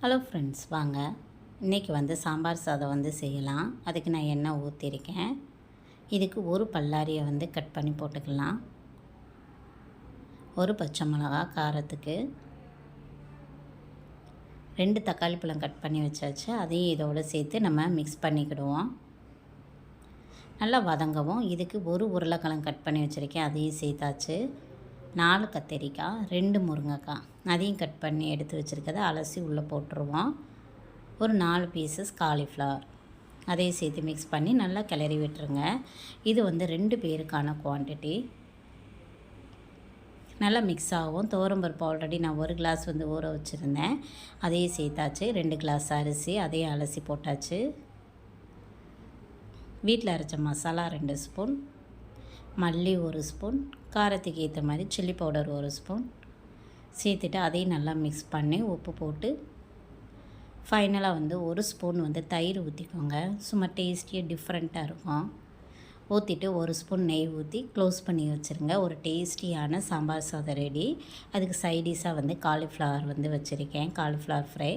Hello friends, வாங்க இன்றைக்கி வந்து சாம்பார் சாதம் வந்து செய்யலாம். அதுக்கு நான் எண்ணெய் ஊற்றிருக்கேன். இதுக்கு ஒரு பல்லாரியை வந்து கட் பண்ணி போட்டுக்கலாம். ஒரு பச்சை மிளகா காரத்துக்கு, 2 தக்காளி பழம் கட் பண்ணி வச்சாச்சு. அதையும் இதோடு சேர்த்து நம்ம மிக்ஸ் பண்ணிக்கிடுவோம். நல்லா வதங்கவும். இதுக்கு ஒரு உருளைக்கிழங்கு கட் பண்ணி வச்சுருக்கேன், அதையும் சேர்த்தாச்சு. 4 கத்திரிக்காய், 2 முருங்கைக்காய் அதையும் கட் பண்ணி எடுத்து வச்சுருக்கதை அலசி உள்ளே போட்டுருவோம். ஒரு 4 பீசஸ் காலிஃப்ளவர் அதையும் சேர்த்து மிக்ஸ் பண்ணி நல்லா கிளறி விட்டுருங்க. இது வந்து 2 பேருக்கான குவான்டிட்டி. நல்லா மிக்ஸ் ஆகும். துவரம்பருப்பு ஆல்ரெடி நான் 1 கிளாஸ் வந்து ஊற வச்சுருந்தேன், அதையும் சேர்த்தாச்சு. 2 கிளாஸ் அரிசி அதையும் அலசி போட்டாச்சு. வீட்டில் அரைச்ச மசாலா 2 ஸ்பூன், மல்லி 1 ஸ்பூன், காரத்துக்கு ஏற்ற மாதிரி சில்லி பவுடர் 1 ஸ்பூன் சேர்த்துட்டு அதையும் நல்லா மிக்ஸ் பண்ணி உப்பு போட்டு ஃபைனலாக வந்து 1 ஸ்பூன் வந்து தயிர் ஊற்றிக்கோங்க. சும்மா டேஸ்டியாக டிஃப்ரெண்ட்டாக இருக்கும். ஊற்றிட்டு 1 ஸ்பூன் நெய் ஊற்றி க்ளோஸ் பண்ணி வச்சுருங்க. ஒரு டேஸ்டியான சாம்பார் சாதம் ரெடி. அதுக்கு சைடிஷாக வந்து காலிஃப்ளவர் வந்து வச்சுருக்கேன், காலிஃப்ளவர் ஃப்ரை.